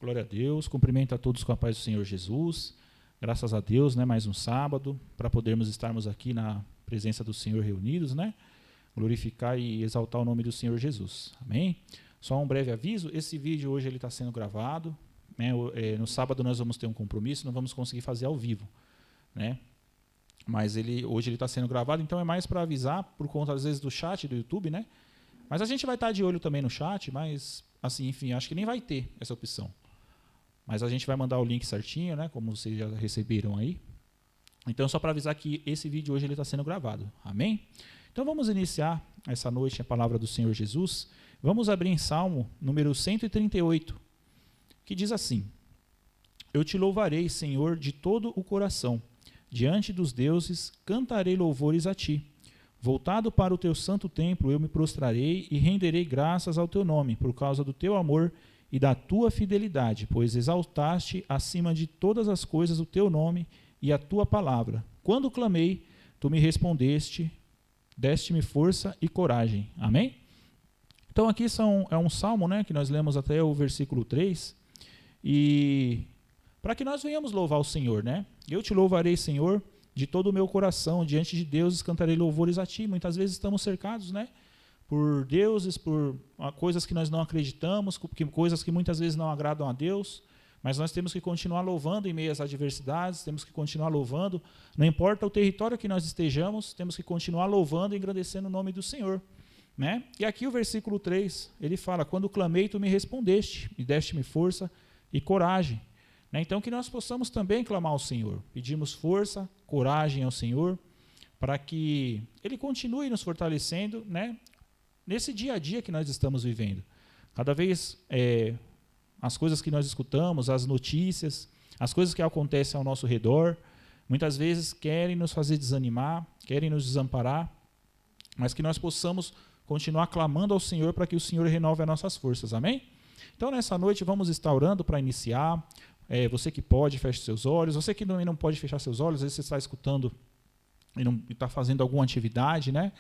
Glória a Deus. Cumprimento a todos com a paz do Senhor Jesus. Graças a Deus, né, mais um sábado, para podermos estarmos aqui na presença do Senhor reunidos, né? Glorificar e exaltar o nome do Senhor Jesus. Amém? Só um breve aviso, esse vídeo hoje ele está sendo gravado, né? No sábado nós vamos ter um compromisso, não vamos conseguir fazer ao vivo, né? Mas hoje ele está sendo gravado, então é mais para avisar, por conta às vezes do chat do YouTube, né? Mas a gente vai estar de olho também no chat, mas assim, enfim, acho que nem vai ter essa opção. Mas a gente vai mandar o link certinho, né? Como vocês já receberam aí. Então, só para avisar que esse vídeo hoje está sendo gravado. Amém? Então, vamos iniciar essa noite a palavra do Senhor Jesus. Vamos abrir em Salmo número 138, que diz assim: Eu te louvarei, Senhor, de todo o coração. Diante dos deuses, cantarei louvores a ti. Voltado para o teu santo templo, eu me prostrarei e renderei graças ao teu nome, por causa do teu amor e da tua fidelidade, pois exaltaste acima de todas as coisas o teu nome e a tua palavra. Quando clamei, tu me respondeste, deste-me força e coragem. Amém? Então aqui é um salmo, né, que nós lemos até o versículo 3, e para que nós venhamos louvar o Senhor, né? Eu te louvarei, Senhor, de todo o meu coração, diante de deuses cantarei louvores a ti. Muitas vezes estamos cercados, né, por deuses, por coisas que nós não acreditamos, coisas que muitas vezes não agradam a Deus, mas nós temos que continuar louvando em meio às adversidades, temos que continuar louvando, não importa o território que nós estejamos, temos que continuar louvando e engrandecendo o nome do Senhor, né? E aqui o versículo 3, ele fala: quando clamei, tu me respondeste, me deste-me força e coragem. Né? Então que nós possamos também clamar ao Senhor, pedimos força, coragem ao Senhor, para que Ele continue nos fortalecendo, né, nesse dia a dia que nós estamos vivendo. Cada vez as coisas que nós escutamos, as notícias, as coisas que acontecem ao nosso redor, muitas vezes querem nos fazer desanimar, querem nos desamparar, mas que nós possamos continuar clamando ao Senhor para que o Senhor renove as nossas forças. Amém? Então, nessa noite, vamos estar orando para iniciar. Você que pode, feche seus olhos. Você que também não pode fechar seus olhos, às vezes você está escutando e não está fazendo alguma atividade, né?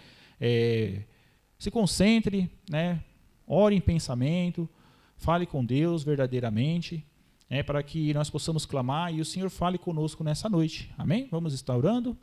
Se concentre, né? Ore em pensamento, fale com Deus verdadeiramente, para que nós possamos clamar e o Senhor fale conosco nessa noite. Amém? Vamos estar orando.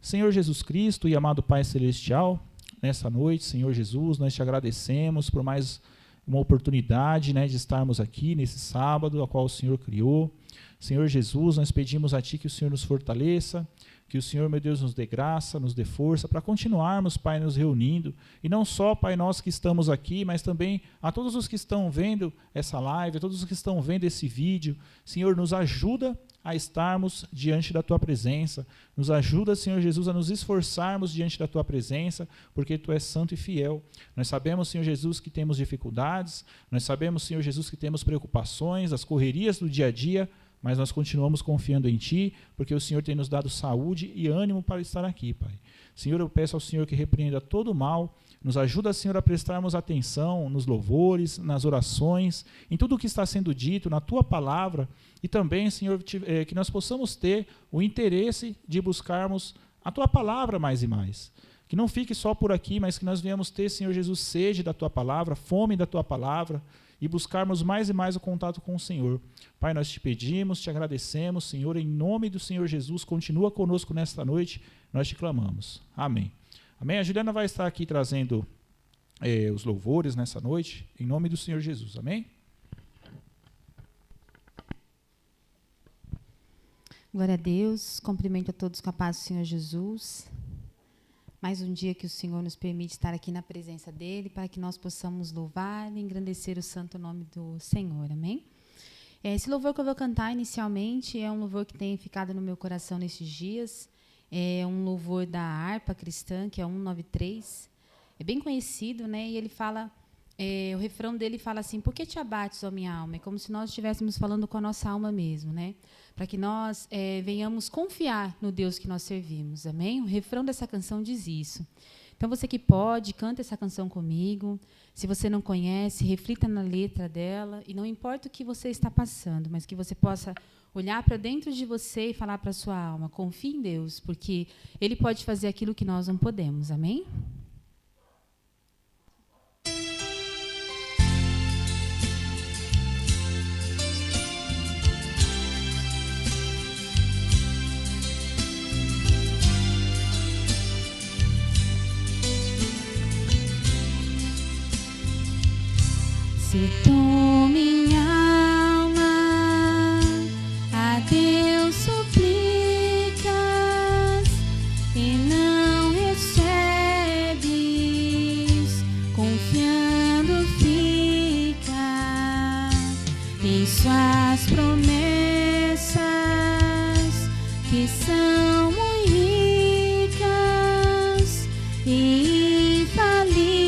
Senhor Jesus Cristo e amado Pai Celestial, nessa noite, Senhor Jesus, nós te agradecemos por mais uma oportunidade, né, de estarmos aqui nesse sábado, a qual o Senhor criou. Senhor Jesus, nós pedimos a Ti que o Senhor nos fortaleça, que o Senhor, meu Deus, nos dê graça, nos dê força para continuarmos, Pai, nos reunindo. E não só, Pai, nós que estamos aqui, mas também a todos os que estão vendo essa live, a todos os que estão vendo esse vídeo. Senhor, nos ajuda a estarmos diante da Tua presença. Nos ajuda, Senhor Jesus, a nos esforçarmos diante da Tua presença, porque Tu és santo e fiel. Nós sabemos, Senhor Jesus, que temos dificuldades, nós sabemos, Senhor Jesus, que temos preocupações, as correrias do dia a dia, mas nós continuamos confiando em Ti, porque o Senhor tem nos dado saúde e ânimo para estar aqui, Pai. Senhor, eu peço ao Senhor que repreenda todo o mal, nos ajuda, Senhor, a prestarmos atenção nos louvores, nas orações, em tudo o que está sendo dito, na Tua palavra, e também, Senhor, que nós possamos ter o interesse de buscarmos a Tua palavra mais e mais. Que não fique só por aqui, mas que nós venhamos ter, Senhor Jesus, sede da Tua palavra, fome da Tua palavra, e buscarmos mais e mais o contato com o Senhor. Pai, nós te pedimos, te agradecemos, Senhor, em nome do Senhor Jesus, continua conosco nesta noite, nós te clamamos. Amém. Amém. A Juliana vai estar aqui trazendo os louvores nessa noite, em nome do Senhor Jesus. Amém. Glória a Deus, cumprimento a todos com a paz do Senhor Jesus. Mais um dia que o Senhor nos permite estar aqui na presença dEle, para que nós possamos louvar e engrandecer o santo nome do Senhor, amém? Esse louvor que eu vou cantar inicialmente é um louvor que tem ficado no meu coração nesses dias, é um louvor da harpa cristã, que é 193, é bem conhecido, né? E ele fala, o refrão dele fala assim: por que te abates, ó minha alma? É como se nós estivéssemos falando com a nossa alma mesmo, né? Para que nós venhamos confiar no Deus que nós servimos, amém? O refrão dessa canção diz isso. Então, você que pode, canta essa canção comigo. Se você não conhece, reflita na letra dela, e não importa o que você está passando, mas que você possa olhar para dentro de você e falar para a sua alma: confie em Deus, porque Ele pode fazer aquilo que nós não podemos, amém? Se tu, minha alma, a Deus suplicas e não recebes, confiando fica em suas promessas, que são muito ricas e infalíveis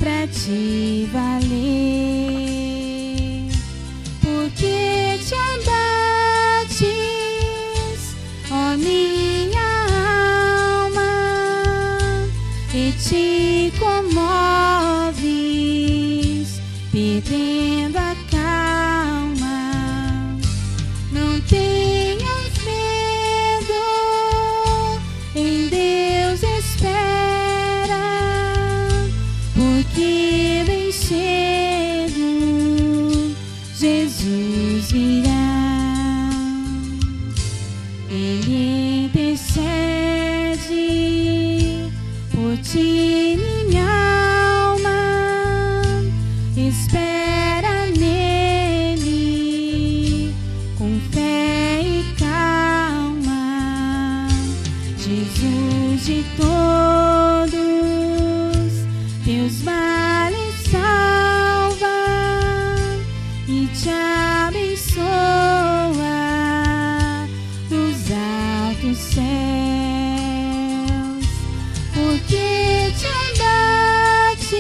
para te valer. Porque te abates, ó minha alma, e te comoves, perdendo a calma. Não tenhas medo, em Deus espera, porque bem cedo Jesus virá. Ele intercede por ti, minha alma, espera nele com fé e calma. Jesus de todos teus males salva e te abençoa nos altos céus. Porque te abates,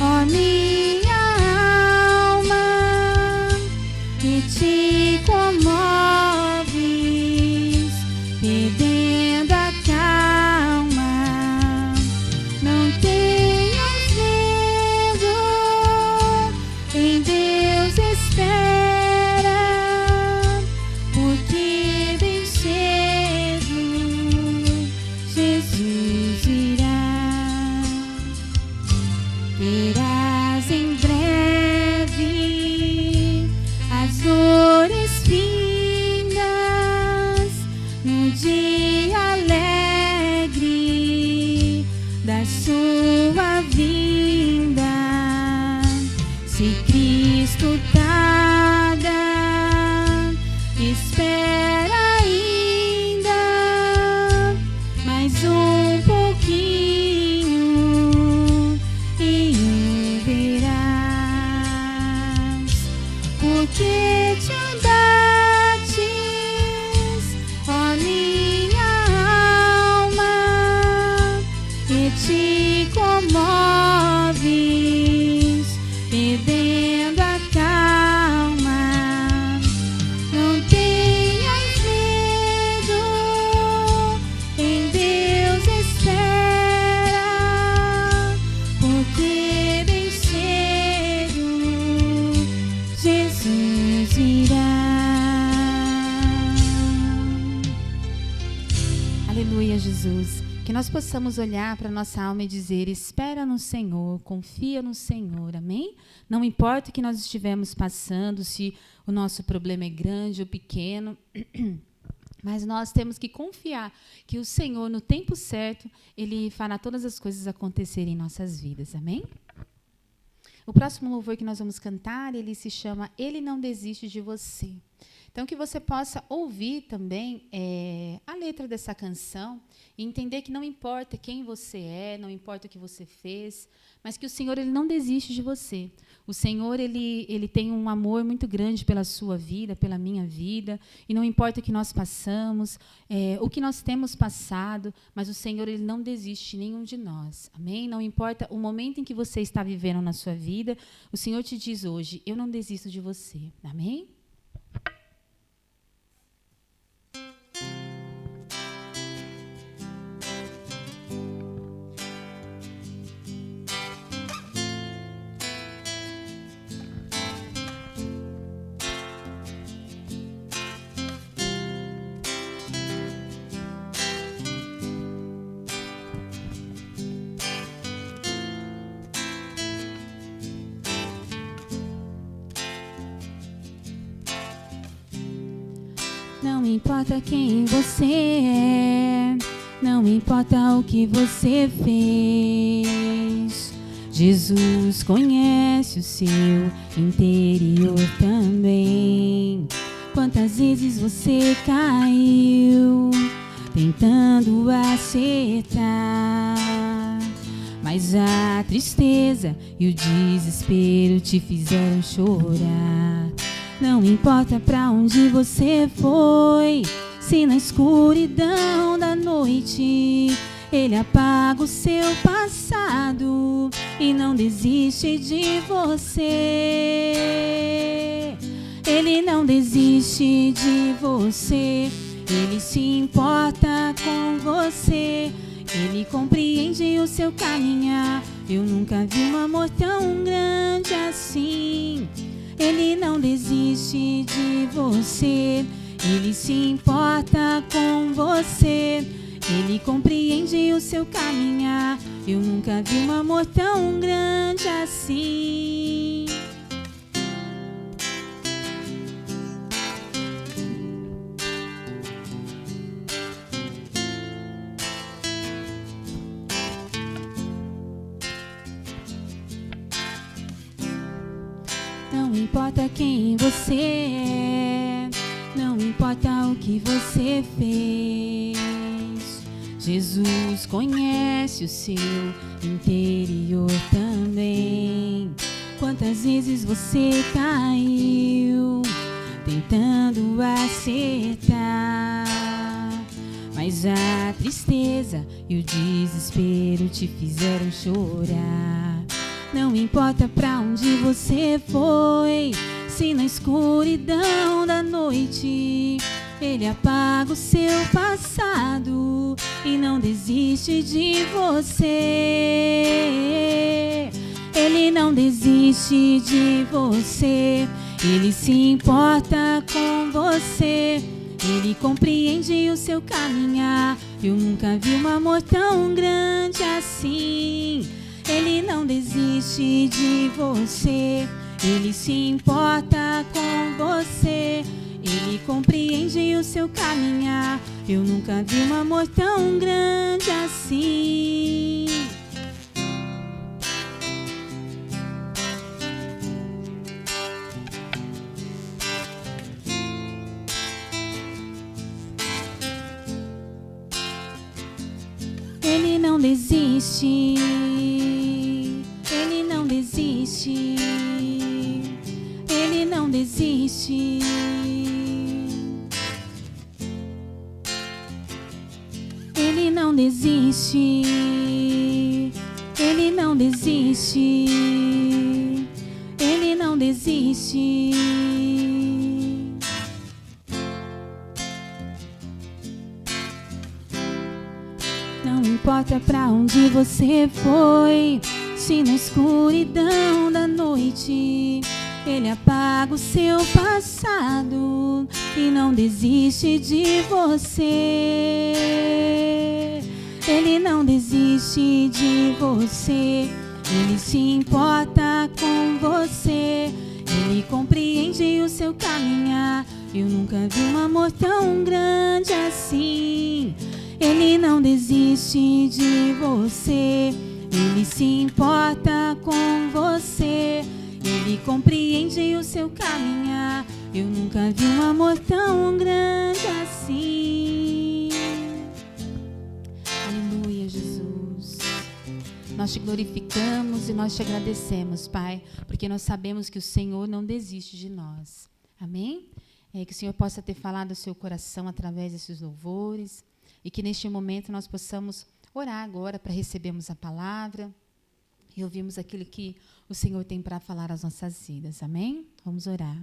ó minha alma, e te comoves, perdendo a calma. Não tenhas medo, em Deus espera, porque bem cedo Jesus irá. Verás em breve as dores findas no dia alegre da sua vinda. Se Cristo tarda, espera ainda mais um pouquinho e o verás. Porque te abates, ó minha alma, e te comoves, perdendo a calma. Não tenhas medo, em Deus espera, porque bem cedo Jesus irá. Aleluia, Jesus. Que nós possamos olhar para a nossa alma e dizer: espera no Senhor, confia no Senhor, amém? Não importa o que nós estivermos passando, se o nosso problema é grande ou pequeno, mas nós temos que confiar que o Senhor, no tempo certo, Ele fará todas as coisas acontecerem em nossas vidas, amém? O próximo louvor que nós vamos cantar, ele se chama Ele Não Desiste de Você. Então, que você possa ouvir também a letra dessa canção e entender que não importa quem você é, não importa o que você fez, mas que o Senhor, Ele não desiste de você. O Senhor, Ele tem um amor muito grande pela sua vida, pela minha vida, e não importa o que nós passamos, o que nós temos passado, mas o Senhor, Ele não desiste de nenhum de nós. Amém? Não importa o momento em que você está vivendo na sua vida, o Senhor te diz hoje: eu não desisto de você. Amém? Não importa quem você é, não importa o que você fez, Jesus conhece o seu interior também. Quantas vezes você caiu tentando acertar, mas a tristeza e o desespero te fizeram chorar. Não importa pra onde você foi, se na escuridão da noite Ele apaga o seu passado e não desiste de você. Ele não desiste de você, Ele se importa com você, Ele compreende o seu caminhar. Eu nunca vi um amor tão grande assim. Ele não desiste de você, Ele se importa com você, Ele compreende o seu caminhar. Eu nunca vi um amor tão grande assim. Não importa quem você é, não importa o que você fez, Jesus conhece o seu interior também. Quantas vezes você caiu tentando acertar, mas a tristeza e o desespero te fizeram chorar. Não importa pra onde você foi, se na escuridão da noite Ele apaga o seu passado e não desiste de você. Ele não desiste de você, Ele se importa com você, Ele compreende o seu caminhar. Eu nunca vi um amor tão grande assim. Ele não desiste de você, Ele se importa com você, Ele compreende o seu caminhar. Eu nunca vi um amor tão grande assim. Ele não desiste, Ele não desiste, Ele não desiste. Ele não desiste, Ele não desiste, Ele não desiste. Não importa pra onde você foi, se na escuridão da noite Ele apaga o seu passado e não desiste de você. Ele não desiste de você, Ele se importa com você, Ele compreende o seu caminhar. Eu nunca vi um amor tão grande assim. Ele não desiste de você, Ele se importa com você, Ele compreende o seu caminhar. Eu nunca vi um amor tão grande assim. Aleluia, Jesus. Nós te glorificamos e nós te agradecemos, Pai, porque nós sabemos que o Senhor não desiste de nós. Amém? Que o Senhor possa ter falado ao seu coração através desses louvores e que neste momento nós possamos orar agora para recebermos a palavra e ouvirmos aquilo que o Senhor tem para falar às nossas vidas. Amém? Vamos orar.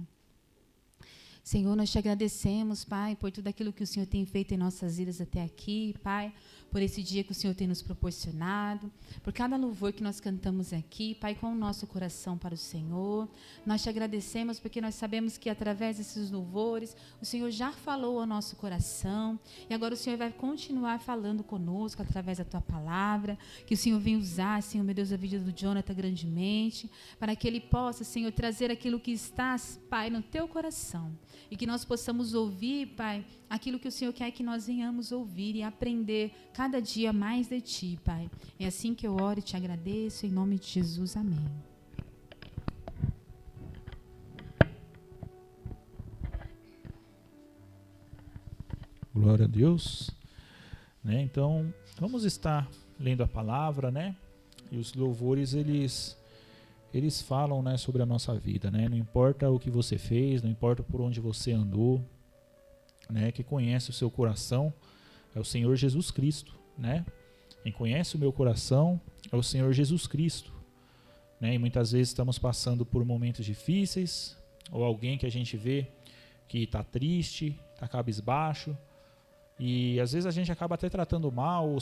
Senhor, nós te agradecemos, Pai, por tudo aquilo que o Senhor tem feito em nossas vidas até aqui, Pai, por esse dia que o Senhor tem nos proporcionado, por cada louvor que nós cantamos aqui, Pai, com o nosso coração para o Senhor. Nós te agradecemos porque nós sabemos que através desses louvores o Senhor já falou ao nosso coração e agora o Senhor vai continuar falando conosco através da Tua palavra, que o Senhor venha usar, Senhor, meu Deus, a vida do Jonathan grandemente, para que ele possa, Senhor, trazer aquilo que está, Pai, no Teu coração. e que nós possamos ouvir, Pai, aquilo que o Senhor quer que nós venhamos ouvir e aprender cada dia mais de Ti, Pai. É assim que eu oro e te agradeço, em nome de Jesus, amém. Glória a Deus. Né? Então, vamos estar lendo a palavra, né? E os louvores, eles falam, né, sobre a nossa vida, né? Não importa o que você fez, não importa por onde você andou, né? Que conhece o seu coração é o Senhor Jesus Cristo, né? Quem conhece o meu coração é o Senhor Jesus Cristo, né? E muitas vezes estamos passando por momentos difíceis, ou alguém que a gente vê que está triste, está cabisbaixo, e às vezes a gente acaba até tratando mal, ou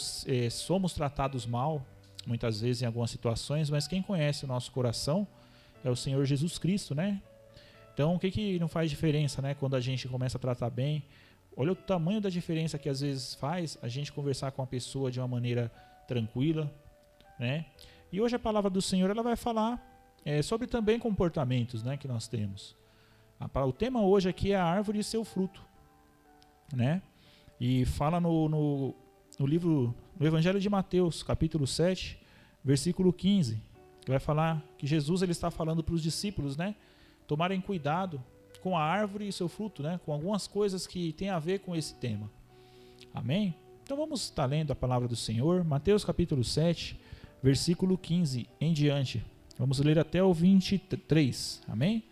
somos tratados mal, muitas vezes em algumas situações, mas quem conhece o nosso coração é o Senhor Jesus Cristo, né? Então, o que não faz diferença, né? Quando a gente começa a tratar bem, olha o tamanho da diferença que às vezes faz a gente conversar com a pessoa de uma maneira tranquila, né? E hoje a palavra do Senhor, ela vai falar sobre também comportamentos, né, que nós temos. O tema hoje aqui é a árvore e seu fruto, né? E fala no livro, no Evangelho de Mateus, capítulo 7, versículo 15, que vai falar que Jesus, ele está falando para os discípulos, né, tomarem cuidado com a árvore e seu fruto, né, com algumas coisas que tem a ver com esse tema. Amém? Então vamos estar lendo a palavra do Senhor, Mateus capítulo 7, versículo 15 em diante. Vamos ler até o 23, amém?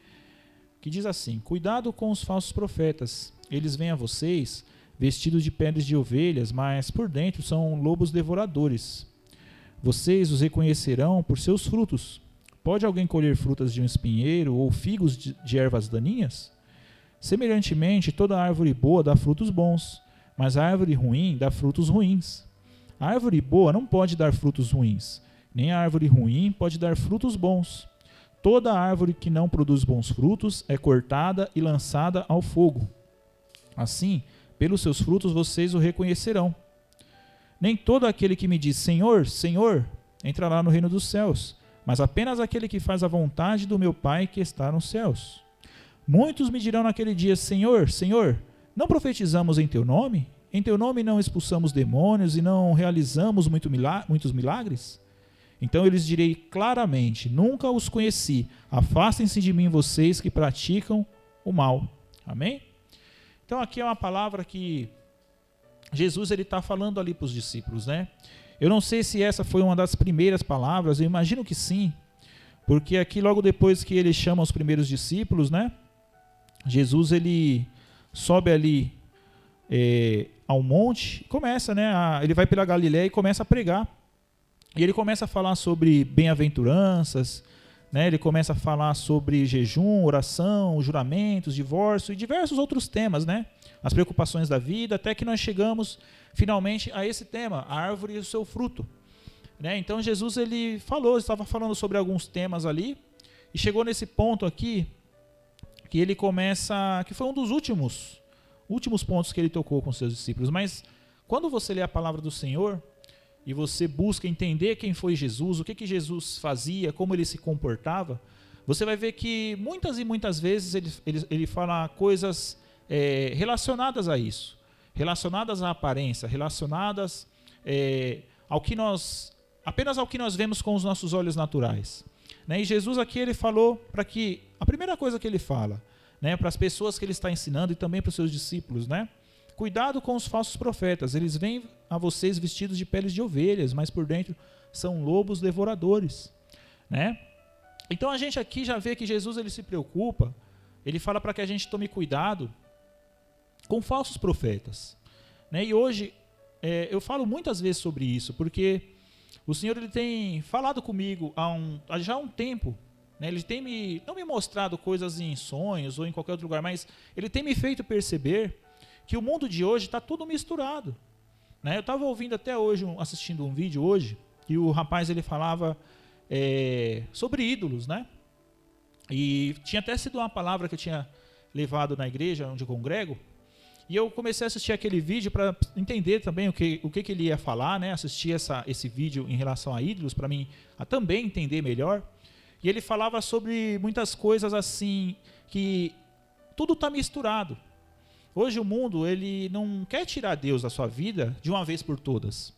Que diz assim: cuidado com os falsos profetas, eles vêm a vocês vestidos de peles de ovelhas, mas por dentro são lobos devoradores. Vocês os reconhecerão por seus frutos. Pode alguém colher frutas de um espinheiro ou figos de ervas daninhas? Semelhantemente, toda árvore boa dá frutos bons, mas a árvore ruim dá frutos ruins. A árvore boa não pode dar frutos ruins, nem a árvore ruim pode dar frutos bons. Toda árvore que não produz bons frutos é cortada e lançada ao fogo. Assim, pelos seus frutos vocês o reconhecerão. Nem todo aquele que me diz Senhor, Senhor, entrará no reino dos céus, mas apenas aquele que faz a vontade do meu Pai que está nos céus. Muitos me dirão naquele dia, Senhor, Senhor, não profetizamos em teu nome? Em teu nome não expulsamos demônios e não realizamos muitos milagres? Então eu lhes direi claramente, nunca os conheci, afastem-se de mim vocês que praticam o mal. Amém? Então aqui é uma palavra que Jesus está falando ali para os discípulos, né? Eu não sei se essa foi uma das primeiras palavras, eu imagino que sim, porque aqui logo depois que ele chama os primeiros discípulos, né? Jesus, ele sobe ali ao monte, começa, né? Ele vai pela Galileia e começa a pregar. E ele começa a falar sobre bem-aventuranças, né? Ele começa a falar sobre jejum, oração, juramentos, divórcio e diversos outros temas, né? As preocupações da vida, até que nós chegamos finalmente a esse tema, a árvore e o seu fruto, né? Então Jesus, ele estava falando sobre alguns temas ali e chegou nesse ponto aqui que ele começa, que foi um dos últimos pontos que ele tocou com seus discípulos. Mas quando você lê a palavra do Senhor e você busca entender quem foi Jesus, o que Jesus fazia, como ele se comportava, você vai ver que muitas e muitas vezes ele fala coisas relacionadas a isso, relacionadas à aparência, relacionadas apenas ao que nós vemos com os nossos olhos naturais, né? E Jesus aqui, ele falou para que, a primeira coisa que ele fala, né, para as pessoas que ele está ensinando e também para os seus discípulos, né? Cuidado com os falsos profetas, eles vêm a vocês vestidos de peles de ovelhas, mas por dentro são lobos devoradores, né? Então a gente aqui já vê que Jesus, ele se preocupa, ele fala para que a gente tome cuidado com falsos profetas, né? E hoje eu falo muitas vezes sobre isso, porque o Senhor, ele tem falado comigo já há um tempo, né? Ele tem não me mostrado coisas em sonhos ou em qualquer outro lugar, mas ele tem me feito perceber que o mundo de hoje está tudo misturado, né? Eu estava ouvindo até hoje, assistindo um vídeo hoje, e o rapaz, ele falava sobre ídolos, né? E tinha até sido uma palavra que eu tinha levado na igreja onde eu congrego, e eu comecei a assistir aquele vídeo para entender também o que ele ia falar, né? Assistir esse vídeo em relação a ídolos, para mim também entender melhor. E ele falava sobre muitas coisas assim, que tudo está misturado. Hoje o mundo ele não quer tirar Deus da sua vida de uma vez por todas.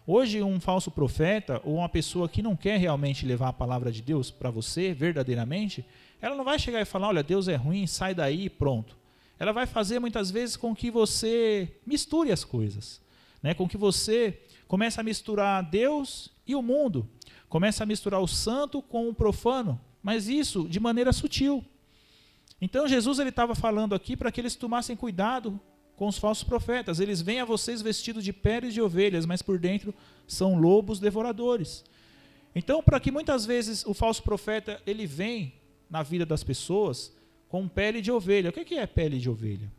Hoje um falso profeta ou uma pessoa que não quer realmente levar a palavra de Deus para você verdadeiramente, ela não vai chegar e falar, olha, Deus é ruim, sai daí e pronto. Ela vai fazer muitas vezes com que você misture as coisas, né? Com que você comece a misturar Deus e o mundo, comece a misturar o santo com o profano, mas isso de maneira sutil. Então Jesus ele estava falando aqui para que eles tomassem cuidado com os falsos profetas. Eles vêm a vocês vestidos de peles de ovelhas, mas por dentro são lobos devoradores. Então, para que muitas vezes o falso profeta ele vem na vida das pessoas com pele de ovelha. O que é pele de ovelha?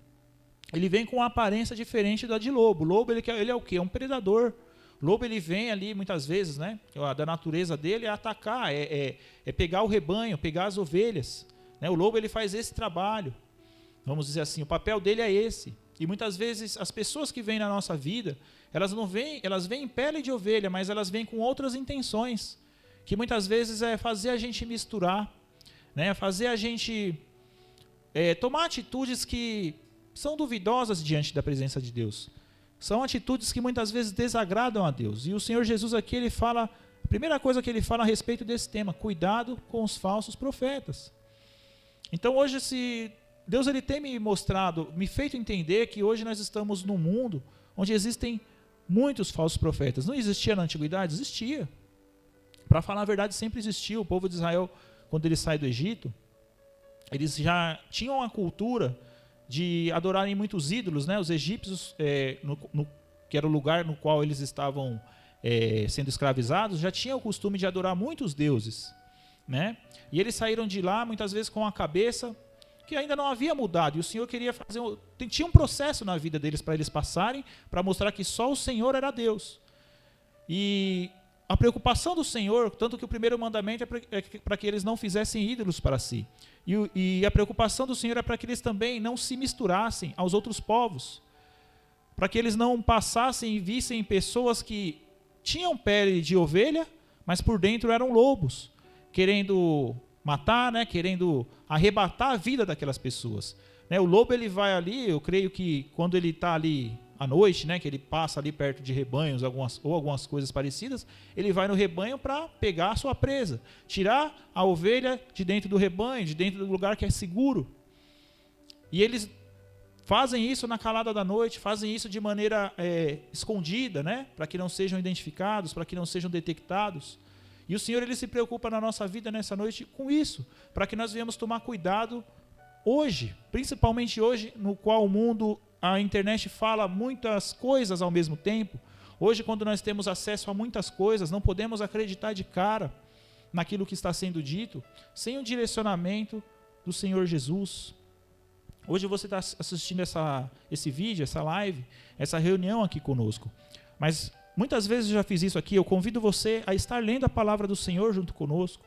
Ele vem com uma aparência diferente da de lobo. O lobo ele é o quê? É um predador. O lobo ele vem ali muitas vezes, né? Da natureza dele é atacar, é pegar o rebanho, pegar as ovelhas. O lobo ele faz esse trabalho, vamos dizer assim, o papel dele é esse. E muitas vezes as pessoas que vêm na nossa vida, elas vêm em pele de ovelha, mas elas vêm com outras intenções, que muitas vezes é fazer a gente misturar, né? Fazer a gente tomar atitudes que são duvidosas diante da presença de Deus. São atitudes que muitas vezes desagradam a Deus. E o Senhor Jesus aqui, ele fala, a primeira coisa que ele fala a respeito desse tema, cuidado com os falsos profetas. Então hoje Deus ele tem me mostrado, me feito entender que hoje nós estamos num mundo onde existem muitos falsos profetas. Não existia na antiguidade? Existia. Para falar a verdade, sempre existiu. O povo de Israel, quando ele sai do Egito, eles já tinham uma cultura de adorarem muitos ídolos, né? Os egípcios, que era o lugar no qual eles estavam sendo escravizados, já tinham o costume de adorar muitos deuses, né? E eles saíram de lá muitas vezes com a cabeça que ainda não havia mudado, e o Senhor queria fazer tinha um processo na vida deles para eles passarem, para mostrar que só o Senhor era Deus. E a preocupação do Senhor, tanto que o primeiro mandamento é para que eles não fizessem ídolos para si, e a preocupação do Senhor é para que eles também não se misturassem aos outros povos, para que eles não passassem e vissem pessoas que tinham pele de ovelha, mas por dentro eram lobos, querendo matar, né, querendo arrebatar a vida daquelas pessoas. O lobo ele vai ali, eu creio que quando ele está ali à noite, né, que ele passa ali perto de rebanhos algumas coisas parecidas, ele vai no rebanho para pegar a sua presa, tirar a ovelha de dentro do rebanho, de dentro do lugar que é seguro. E eles fazem isso na calada da noite, fazem isso de maneira escondida, né, para que não sejam identificados, para que não sejam detectados. E o Senhor ele se preocupa na nossa vida nessa noite com isso, para que nós venhamos tomar cuidado hoje, principalmente hoje, no qual o mundo, a internet fala muitas coisas ao mesmo tempo. Hoje, quando nós temos acesso a muitas coisas, não podemos acreditar de cara naquilo que está sendo dito, sem o direcionamento do Senhor Jesus. Hoje você está assistindo esse vídeo, essa live, essa reunião aqui conosco, mas muitas vezes eu já fiz isso aqui, eu convido você a estar lendo a palavra do Senhor junto conosco.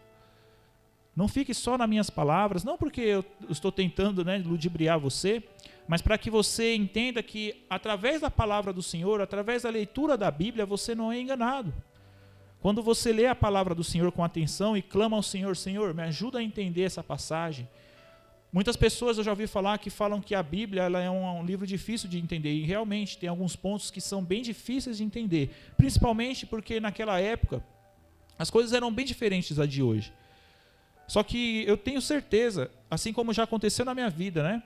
Não fique só nas minhas palavras, não porque eu estou tentando, né, ludibriar você, mas para que você entenda que através da palavra do Senhor, através da leitura da Bíblia, você não é enganado. Quando você lê a palavra do Senhor com atenção e clama ao Senhor, Senhor, me ajuda a entender essa passagem. Muitas pessoas eu já ouvi falar que falam que a Bíblia ela é um livro difícil de entender, e realmente tem alguns pontos que são bem difíceis de entender, principalmente porque naquela época as coisas eram bem diferentes da de hoje. Só que eu tenho certeza, assim como já aconteceu na minha vida, né?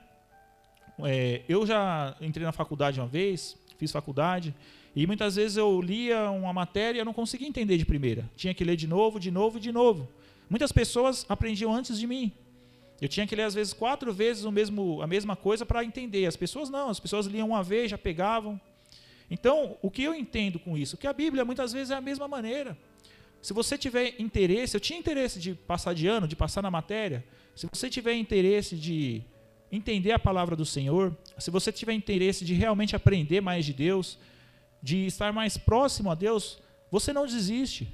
Eu já entrei na faculdade uma vez, fiz faculdade, e muitas vezes eu lia uma matéria e eu não conseguia entender de primeira. Tinha que ler de novo, de novo, de novo. Muitas pessoas aprendiam antes de mim. Eu tinha que ler às vezes 4 vezes a mesma coisa para entender. As pessoas não, as pessoas liam uma vez, já pegavam. Então, o que eu entendo com isso? Que a Bíblia muitas vezes é a mesma maneira. Se você tiver interesse, eu tinha interesse de passar de ano, de passar na matéria. Se você tiver interesse de entender a palavra do Senhor, se você tiver interesse de realmente aprender mais de Deus, de estar mais próximo a Deus, você não desiste.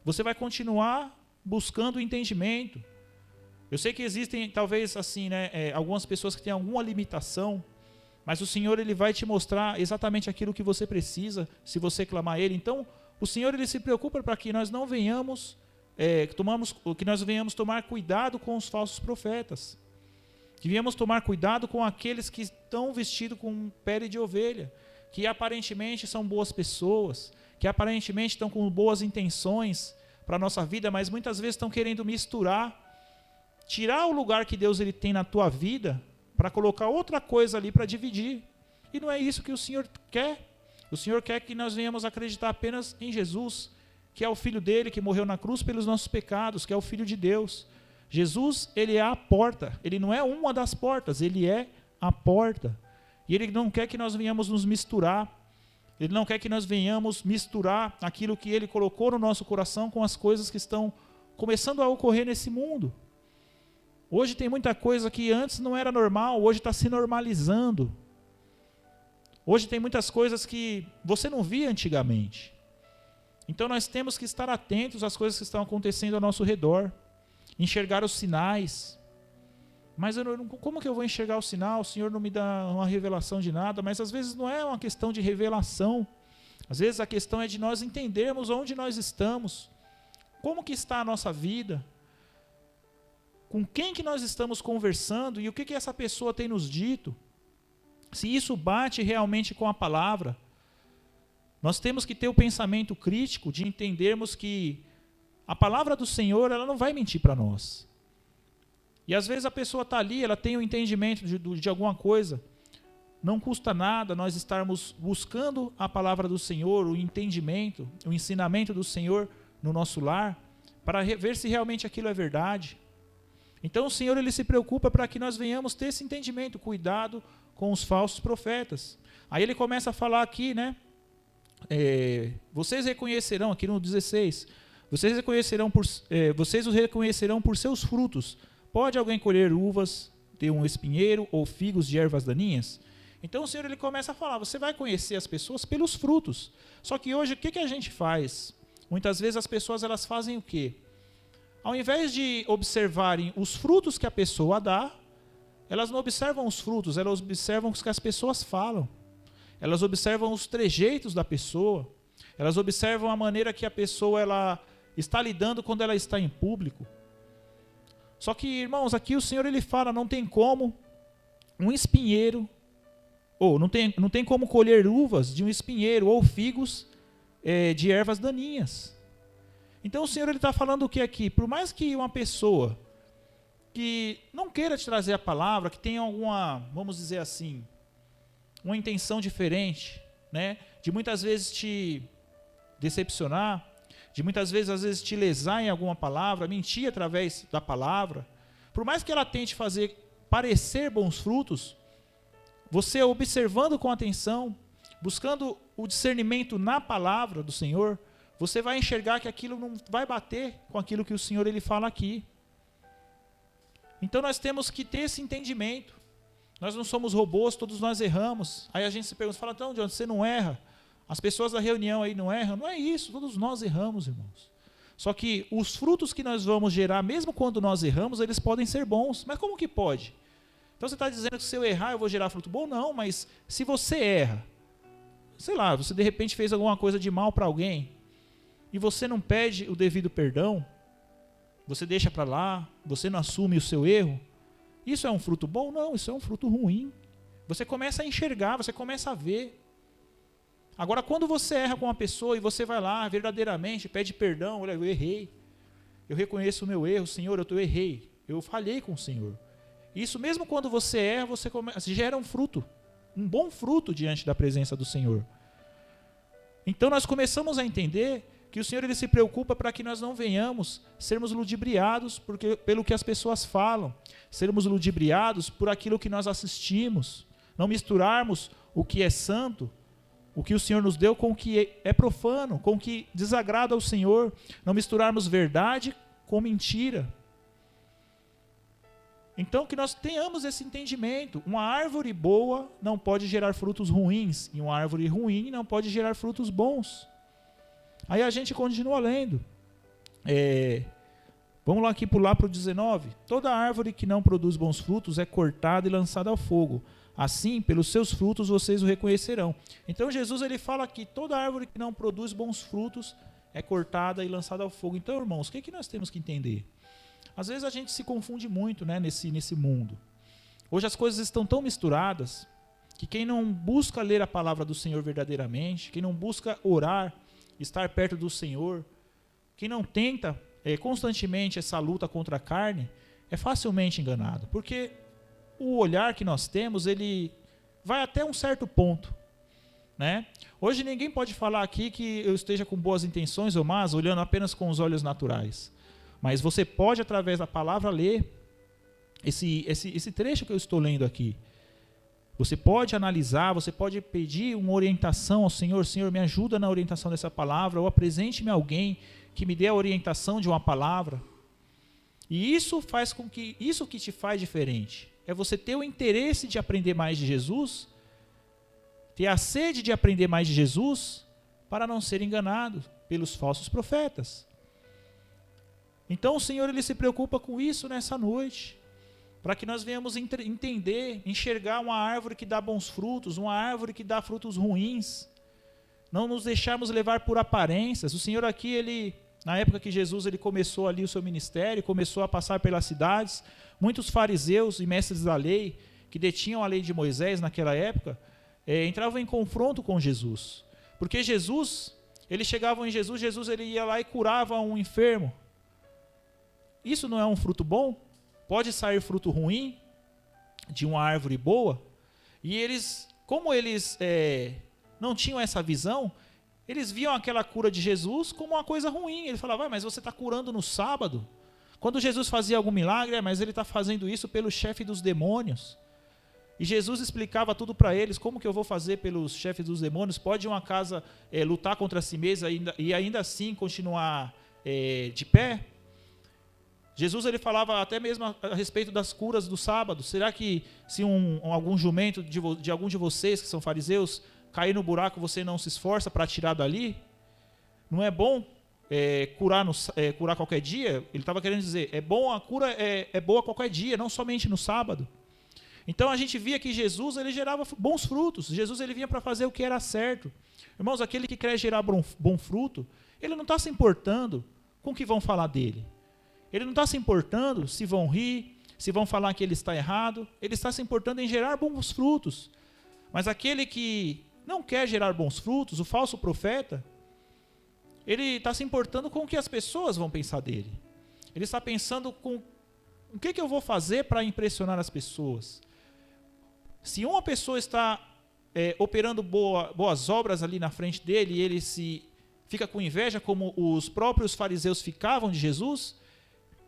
Você vai continuar buscando o entendimento. Eu sei que existem, talvez, assim, né, algumas pessoas que têm alguma limitação, mas o Senhor ele vai te mostrar exatamente aquilo que você precisa, se você clamar a Ele. Então, o Senhor ele se preocupa para que nós não venhamos, que nós venhamos tomar cuidado com os falsos profetas. Devíamos tomar cuidado com aqueles que estão vestidos com pele de ovelha, que aparentemente são boas pessoas, que aparentemente estão com boas intenções para a nossa vida, mas muitas vezes estão querendo misturar, tirar o lugar que Deus ele tem na tua vida, para colocar outra coisa ali para dividir. E não é isso que o Senhor quer. O Senhor quer que nós venhamos acreditar apenas em Jesus, que é o Filho dele, que morreu na cruz pelos nossos pecados, que é o Filho de Deus. Jesus, ele é a porta. Ele não é uma das portas, ele é a porta. E ele não quer que nós venhamos nos misturar. Ele não quer que nós venhamos misturar aquilo que ele colocou no nosso coração com as coisas que estão começando a ocorrer nesse mundo. Hoje tem muita coisa que antes não era normal, hoje está se normalizando. Hoje tem muitas coisas que você não via antigamente. Então nós temos que estar atentos às coisas que estão acontecendo ao nosso redor. Enxergar os sinais. Mas como que eu vou enxergar o sinal? O Senhor não me dá uma revelação de nada. Mas às vezes não é uma questão de revelação. Às vezes a questão é de nós entendermos onde nós estamos. Como que está a nossa vida? Com quem que nós estamos conversando? E o que essa pessoa tem nos dito? Se isso bate realmente com a palavra. Nós temos que ter o pensamento crítico de entendermos que a palavra do Senhor, ela não vai mentir para nós. E às vezes a pessoa está ali, ela tem o entendimento de alguma coisa. Não custa nada nós estarmos buscando a palavra do Senhor, o entendimento, o ensinamento do Senhor no nosso lar, para ver se realmente aquilo é verdade. Então o Senhor ele se preocupa para que nós venhamos ter esse entendimento, cuidado com os falsos profetas. Aí ele começa a falar aqui, né? Vocês reconhecerão, aqui no 16, vocês os reconhecerão por seus frutos. Pode alguém colher uvas de um espinheiro ou figos de ervas daninhas? Então o Senhor ele começa a falar, você vai conhecer as pessoas pelos frutos. Só que hoje o que a gente faz? Muitas vezes as pessoas elas fazem o quê? Ao invés de observarem os frutos que a pessoa dá, elas não observam os frutos, elas observam o que as pessoas falam. Elas observam os trejeitos da pessoa. Elas observam a maneira que a pessoa ela está lidando quando ela está em público. Só que, irmãos, aqui o Senhor ele fala, não tem como um espinheiro, ou não tem como colher uvas de um espinheiro ou figos de ervas daninhas. Então o Senhor está falando o que aqui? Por mais que uma pessoa que não queira te trazer a palavra, que tenha alguma, vamos dizer assim, uma intenção diferente, né? De muitas vezes te decepcionar, de muitas vezes, às vezes, te lesar em alguma palavra, mentir através da palavra, por mais que ela tente fazer parecer bons frutos, você observando com atenção, buscando o discernimento na palavra do Senhor, você vai enxergar que aquilo não vai bater com aquilo que o Senhor ele fala aqui. Então nós temos que ter esse entendimento. Nós não somos robôs, todos nós erramos. Aí a gente se pergunta, fala, então, John, você não erra? As pessoas da reunião aí não erram? Não é isso, todos nós erramos, irmãos. Só que os frutos que nós vamos gerar, mesmo quando nós erramos, eles podem ser bons. Mas como que pode? Então você está dizendo que se eu errar eu vou gerar fruto bom? Não, mas se você erra, sei lá, você de repente fez alguma coisa de mal para alguém, e você não pede o devido perdão, você deixa para lá, você não assume o seu erro, isso é um fruto bom? Não, isso é um fruto ruim. Você começa a enxergar, você começa a ver. Agora, quando você erra com uma pessoa e você vai lá verdadeiramente, pede perdão, olha, eu errei, eu reconheço o meu erro, Senhor, eu errei, eu falhei com o Senhor. Isso mesmo quando você erra, você gera um fruto, um bom fruto diante da presença do Senhor. Então nós começamos a entender que o Senhor ele se preocupa para que nós não venhamos sermos ludibriados pelo que as pessoas falam, sermos ludibriados por aquilo que nós assistimos, não misturarmos o que é santo, o que o Senhor nos deu com o que é profano, com o que desagrada ao Senhor, não misturarmos verdade com mentira. Então que nós tenhamos esse entendimento, uma árvore boa não pode gerar frutos ruins, e uma árvore ruim não pode gerar frutos bons. Aí a gente continua lendo. Vamos lá aqui pular para o 19. Toda árvore que não produz bons frutos é cortada e lançada ao fogo. Assim, pelos seus frutos vocês o reconhecerão. Então Jesus ele fala aqui, toda árvore que não produz bons frutos é cortada e lançada ao fogo. Então, irmãos, o que nós temos que entender? Às vezes a gente se confunde muito, né, nesse mundo. Hoje as coisas estão tão misturadas que quem não busca ler a palavra do Senhor verdadeiramente, quem não busca orar, estar perto do Senhor, quem não tenta constantemente essa luta contra a carne, é facilmente enganado. Porque o olhar que nós temos, ele vai até um certo ponto, né? Hoje ninguém pode falar aqui que eu esteja com boas intenções ou más, olhando apenas com os olhos naturais. Mas você pode, através da palavra, ler esse trecho que eu estou lendo aqui. Você pode analisar, você pode pedir uma orientação ao Senhor. Senhor, me ajuda na orientação dessa palavra, ou apresente-me alguém que me dê a orientação de uma palavra. E isso faz com que, isso que te faz diferente, é você ter o interesse de aprender mais de Jesus, ter a sede de aprender mais de Jesus, para não ser enganado pelos falsos profetas. Então o Senhor, ele se preocupa com isso nessa noite, para que nós venhamos entender, enxergar uma árvore que dá bons frutos, uma árvore que dá frutos ruins, não nos deixarmos levar por aparências. O Senhor aqui, ele, na época que Jesus ele começou ali o seu ministério, começou a passar pelas cidades, muitos fariseus e mestres da lei, que detinham a lei de Moisés naquela época, entravam em confronto com Jesus, porque eles chegavam em Jesus ele ia lá e curava um enfermo. Isso não é um fruto bom? Pode sair fruto ruim de uma árvore boa? E eles, como eles não tinham essa visão, eles viam aquela cura de Jesus como uma coisa ruim. Ele falava, mas você está curando no sábado? Quando Jesus fazia algum milagre, mas ele está fazendo isso pelo chefe dos demônios. E Jesus explicava tudo para eles, como que eu vou fazer pelos chefes dos demônios? Pode uma casa lutar contra si mesma e ainda assim continuar de pé? Jesus ele falava até mesmo a respeito das curas do sábado. Será que se algum jumento de algum de vocês que são fariseus cair no buraco, você não se esforça para tirar dali? Não é bom curar qualquer dia? Ele estava querendo dizer, a cura é boa qualquer dia, não somente no sábado. Então a gente via que Jesus ele gerava bons frutos. Jesus ele vinha para fazer o que era certo. Irmãos, aquele que quer gerar bom fruto, ele não está se importando com o que vão falar dele. Ele não está se importando se vão rir, se vão falar que ele está errado. Ele está se importando em gerar bons frutos. Mas aquele que não quer gerar bons frutos, o falso profeta, ele está se importando com o que as pessoas vão pensar dele. Ele está pensando com o que eu vou fazer para impressionar as pessoas. Se uma pessoa está operando boas obras ali na frente dele e ele fica com inveja, como os próprios fariseus ficavam de Jesus,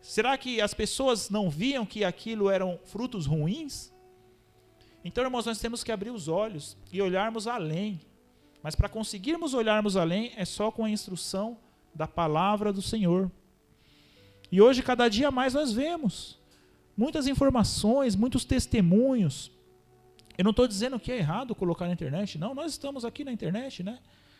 será que as pessoas não viam que aquilo eram frutos ruins? Então, irmãos, nós temos que abrir os olhos e olharmos além. Mas para conseguirmos olharmos além, é só com a instrução da palavra do Senhor. E hoje, cada dia mais, nós vemos muitas informações, muitos testemunhos. Eu não estou dizendo que é errado colocar na internet, não. Nós estamos aqui na internet, né?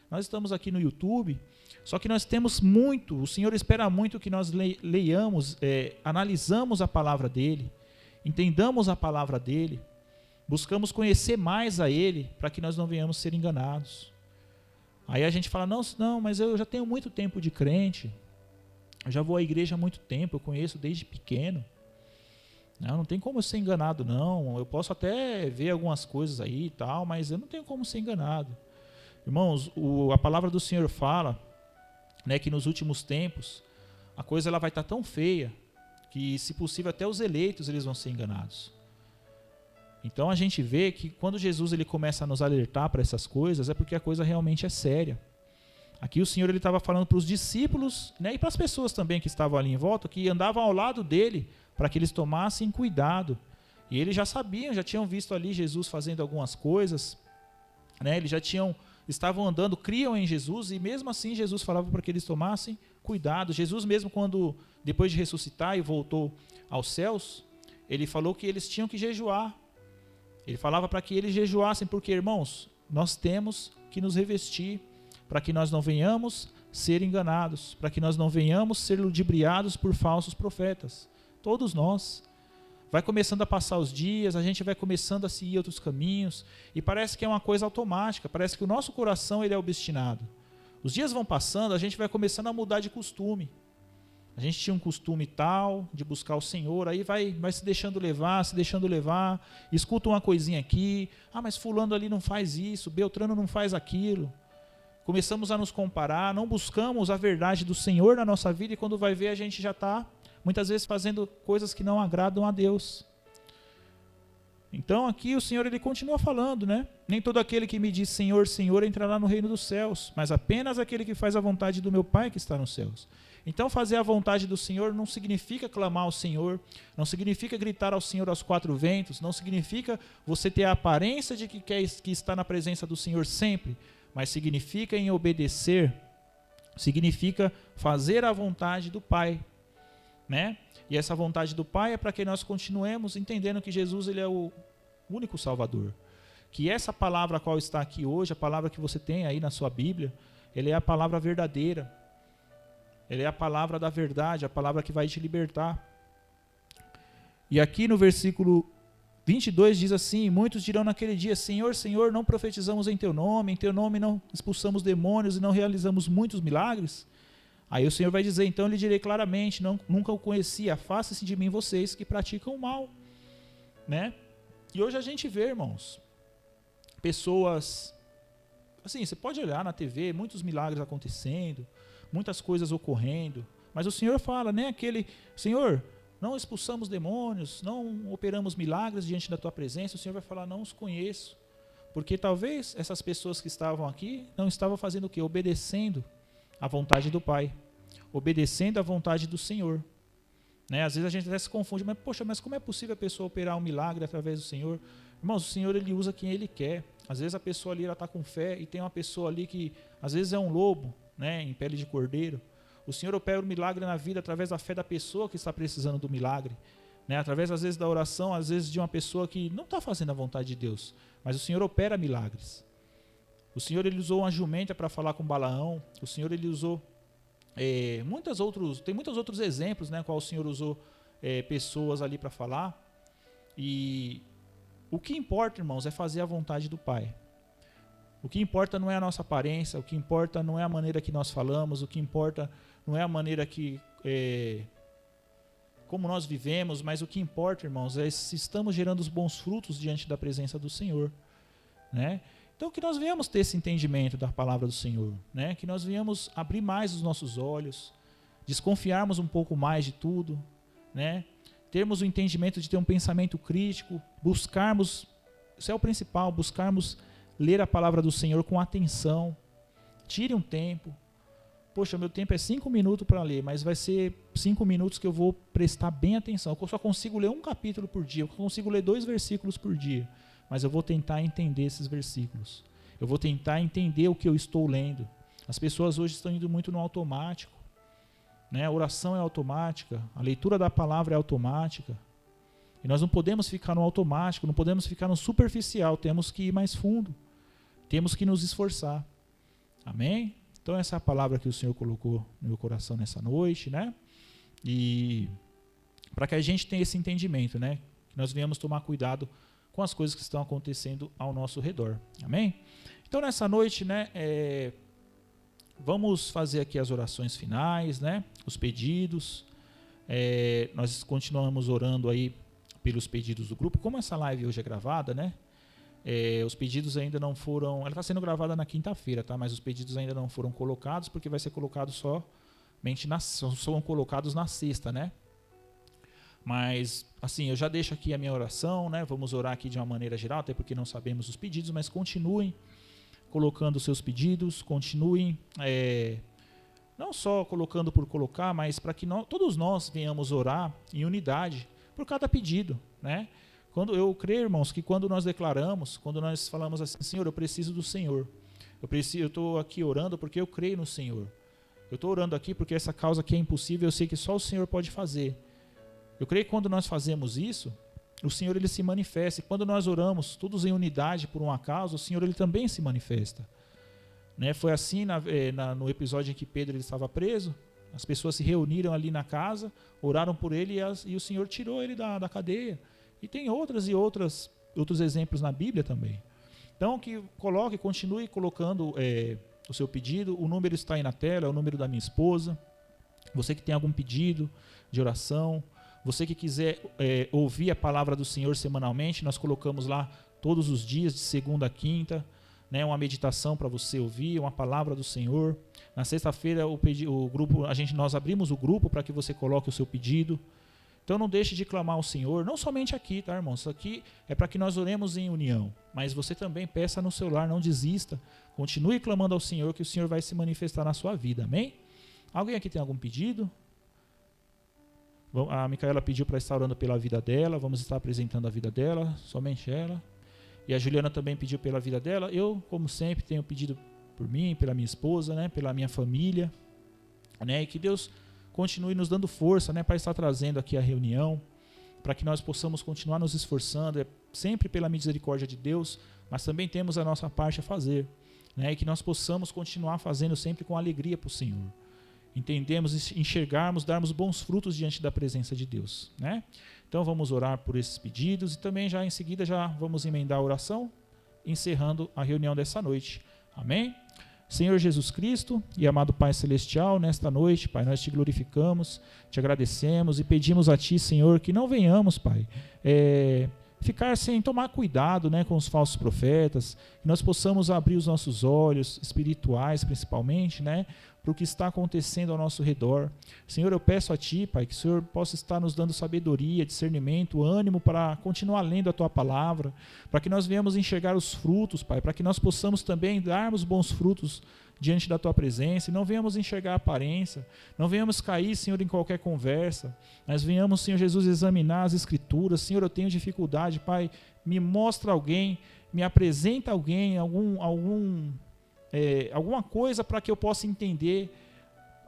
Nós estamos aqui no YouTube. Só que nós temos muito, o Senhor espera muito que nós leiamos, analisamos a palavra dEle, entendamos a palavra dEle, buscamos conhecer mais a Ele, para que nós não venhamos ser enganados. Aí a gente fala, não, mas eu já tenho muito tempo de crente, eu já vou à igreja há muito tempo, eu conheço desde pequeno. Não tem como eu ser enganado, não. Eu posso até ver algumas coisas aí e tal, mas eu não tenho como ser enganado. Irmãos, a palavra do Senhor fala, né, que nos últimos tempos a coisa ela vai estar tão feia que, se possível, até os eleitos eles vão ser enganados. Então a gente vê que quando Jesus ele começa a nos alertar para essas coisas, é porque a coisa realmente é séria. Aqui o Senhor ele estava falando para os discípulos, né, e para as pessoas também que estavam ali em volta, que andavam ao lado dele, para que eles tomassem cuidado. E eles já sabiam, já tinham visto ali Jesus fazendo algumas coisas, né, eles já estavam andando, criam em Jesus, e mesmo assim Jesus falava para que eles tomassem cuidado. Jesus mesmo, quando depois de ressuscitar e voltou aos céus, ele falou que eles tinham que jejuar. Ele falava para que eles jejuassem, porque, irmãos, nós temos que nos revestir, para que nós não venhamos ser enganados, para que nós não venhamos ser ludibriados por falsos profetas. Todos nós. Vai começando a passar os dias, a gente vai começando a seguir outros caminhos, e parece que é uma coisa automática, parece que o nosso coração ele é obstinado. Os dias vão passando, a gente vai começando a mudar de costume. A gente tinha um costume tal de buscar o Senhor, aí vai se deixando levar, escuta uma coisinha aqui, mas fulano ali não faz isso, Beltrano não faz aquilo. Começamos a nos comparar, não buscamos a verdade do Senhor na nossa vida, e quando vai ver a gente já está, muitas vezes, fazendo coisas que não agradam a Deus. Então aqui o Senhor ele continua falando, né? Nem todo aquele que me diz Senhor, Senhor entrará no reino dos céus, mas apenas aquele que faz a vontade do meu Pai que está nos céus. Então fazer a vontade do Senhor não significa clamar ao Senhor, não significa gritar ao Senhor aos quatro ventos, não significa você ter a aparência de que está na presença do Senhor sempre, mas significa em obedecer, significa fazer a vontade do Pai, né? E essa vontade do Pai é para que nós continuemos entendendo que Jesus ele é o único Salvador. Que essa palavra a qual está aqui hoje, a palavra que você tem aí na sua Bíblia, ele é a palavra verdadeira. Ele é a palavra da verdade, a palavra que vai te libertar. E aqui no versículo 22 diz assim: muitos dirão naquele dia, Senhor, Senhor, não profetizamos em Teu nome não expulsamos demônios e não realizamos muitos milagres? Aí o Senhor vai dizer, então eu lhe direi claramente, nunca o conheci, afaste-se de mim vocês que praticam o mal. Né? E hoje a gente vê, irmãos, pessoas, assim, você pode olhar na TV, muitos milagres acontecendo, muitas coisas ocorrendo, mas o Senhor fala, né, Senhor, não expulsamos demônios, não operamos milagres diante da Tua presença, o Senhor vai falar, não os conheço, porque talvez essas pessoas que estavam aqui não estavam fazendo o quê? Obedecendo a vontade do Pai, obedecendo a vontade do Senhor. Né? Às vezes a gente até se confunde, mas como é possível a pessoa operar um milagre através do Senhor? Irmãos, o Senhor ele usa quem Ele quer. Às vezes a pessoa ali está com fé e tem uma pessoa ali que às vezes é um lobo, né, em pele de cordeiro. O Senhor opera um milagre na vida através da fé da pessoa que está precisando do milagre. Né? Através às vezes da oração, às vezes de uma pessoa que não está fazendo a vontade de Deus. Mas o Senhor opera milagres. O Senhor ele usou uma jumenta para falar com Balaão. O Senhor ele usou tem muitos outros exemplos, né, qual o Senhor usou pessoas ali para falar. E o que importa, irmãos, é fazer a vontade do Pai. O que importa não é a nossa aparência, o que importa não é a maneira que nós falamos, o que importa não é a maneira que como nós vivemos, mas o que importa, irmãos, é se estamos gerando os bons frutos diante da presença do Senhor, né? Então que nós venhamos ter esse entendimento da palavra do Senhor, né? Que nós venhamos abrir mais os nossos olhos, desconfiarmos um pouco mais de tudo, né? Termos o entendimento de ter um pensamento crítico, buscarmos, isso é o principal, buscarmos ler a palavra do Senhor com atenção. Tire um tempo. Poxa, meu tempo é 5 minutos para ler, mas vai ser 5 minutos que eu vou prestar bem atenção. Eu só consigo ler um capítulo por dia, eu consigo ler 2 versículos por dia. Mas eu vou tentar entender esses versículos. Eu vou tentar entender o que eu estou lendo. As pessoas hoje estão indo muito no automático. Né? A oração é automática, a leitura da palavra é automática. E nós não podemos ficar no automático, não podemos ficar no superficial, temos que ir mais fundo. Temos que nos esforçar. Amém? Então essa é a palavra que o Senhor colocou no meu coração nessa noite, né? E para que a gente tenha esse entendimento, né? Que nós venhamos tomar cuidado com as coisas que estão acontecendo ao nosso redor. Amém? Então nessa noite, né, vamos fazer aqui as orações finais, né, os pedidos. Nós continuamos orando aí pelos pedidos do grupo. Como essa live hoje é gravada, né, os pedidos ainda não foram... Ela está sendo gravada na quinta-feira, tá? Mas os pedidos ainda não foram colocados, porque vai ser colocado são colocados na sexta, né? Mas, assim, eu já deixo aqui a minha oração, né? Vamos orar aqui de uma maneira geral, até porque não sabemos os pedidos, mas continuem colocando os seus pedidos, continuem, não só colocando por colocar, mas para que todos nós venhamos orar em unidade por cada pedido, né? Quando eu creio, irmãos, que quando nós declaramos, quando nós falamos assim, Senhor, eu preciso do Senhor, eu estou aqui orando porque eu creio no Senhor, eu estou orando aqui porque essa causa aqui é impossível, eu sei que só o Senhor pode fazer. Eu creio que quando nós fazemos isso, o Senhor ele se manifesta. E quando nós oramos todos em unidade por uma causa, o Senhor ele também se manifesta. Né? Foi assim no episódio em que Pedro ele estava preso. As pessoas se reuniram ali na casa, oraram por ele e o Senhor tirou ele da cadeia. E tem outros exemplos na Bíblia também. Então que continue colocando o seu pedido. O número está aí na tela, é o número da minha esposa. Você que tem algum pedido de oração, você que quiser ouvir a palavra do Senhor semanalmente, nós colocamos lá todos os dias, de segunda a quinta, né, uma meditação para você ouvir, uma palavra do Senhor. Na sexta-feira nós abrimos o grupo para que você coloque o seu pedido. Então não deixe de clamar ao Senhor, não somente aqui, tá, irmão? Isso aqui é para que nós oremos em união, mas você também peça no seu lar, não desista. Continue clamando ao Senhor, que o Senhor vai se manifestar na sua vida, amém? Alguém aqui tem algum pedido? A Micaela pediu para estar orando pela vida dela, vamos estar apresentando a vida dela, somente ela. E a Juliana também pediu pela vida dela. Eu, como sempre, tenho pedido por mim, pela minha esposa, né, pela minha família, né, e que Deus continue nos dando força, né, para estar trazendo aqui a reunião, para que nós possamos continuar nos esforçando, sempre pela misericórdia de Deus, mas também temos a nossa parte a fazer, né, e que nós possamos continuar fazendo sempre com alegria para o Senhor. Entendemos, enxergarmos, darmos bons frutos diante da presença de Deus, né? Então vamos orar por esses pedidos e também já em seguida já vamos emendar a oração, encerrando a reunião dessa noite. Amém? Senhor Jesus Cristo e amado Pai Celestial, nesta noite, Pai, nós te glorificamos, te agradecemos e pedimos a Ti, Senhor, que não venhamos, Pai, ficar sem tomar cuidado, né, com os falsos profetas, que nós possamos abrir os nossos olhos espirituais, principalmente, né, para o que está acontecendo ao nosso redor. Senhor, eu peço a Ti, Pai, que o Senhor possa estar nos dando sabedoria, discernimento, ânimo para continuar lendo a Tua palavra, para que nós venhamos enxergar os frutos, Pai, para que nós possamos também darmos bons frutos diante da Tua presença, e não venhamos enxergar a aparência, não venhamos cair, Senhor, em qualquer conversa, mas venhamos, Senhor Jesus, examinar as Escrituras. Senhor, eu tenho dificuldade, Pai, me mostra alguém, me apresenta alguém, alguma coisa para que eu possa entender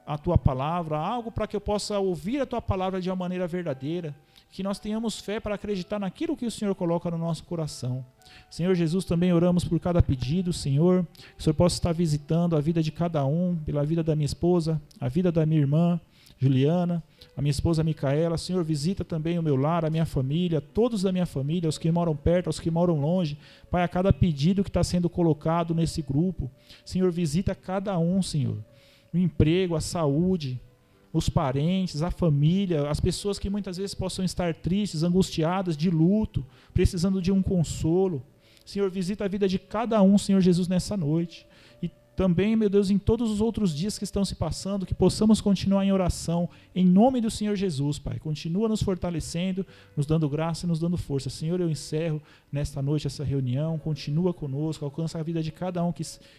a Tua palavra, algo para que eu possa ouvir a Tua palavra de uma maneira verdadeira, que nós tenhamos fé para acreditar naquilo que o Senhor coloca no nosso coração. Senhor Jesus, também oramos por cada pedido, Senhor, que o Senhor possa estar visitando a vida de cada um, pela vida da minha esposa, a vida da minha irmã Juliana, a minha esposa Micaela. Senhor, visita também o meu lar, a minha família, todos da minha família, os que moram perto, os que moram longe. Pai, a cada pedido que está sendo colocado nesse grupo, Senhor, visita cada um, Senhor, o emprego, a saúde, os parentes, a família, as pessoas que muitas vezes possam estar tristes, angustiadas, de luto, precisando de um consolo. Senhor, visita a vida de cada um, Senhor Jesus, nessa noite. E também, meu Deus, em todos os outros dias que estão se passando, que possamos continuar em oração, em nome do Senhor Jesus, Pai. Continua nos fortalecendo, nos dando graça e nos dando força. Senhor, eu encerro nesta noite essa reunião, continua conosco, alcança a vida de cada um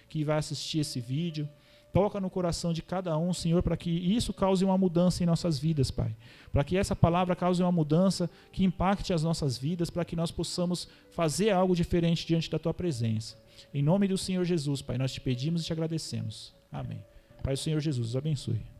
que vai assistir esse vídeo. Toca no coração de cada um, Senhor, para que isso cause uma mudança em nossas vidas, Pai. Para que essa palavra cause uma mudança que impacte as nossas vidas, para que nós possamos fazer algo diferente diante da Tua presença. Em nome do Senhor Jesus, Pai, nós te pedimos e te agradecemos. Amém. Pai, o Senhor Jesus, os abençoe.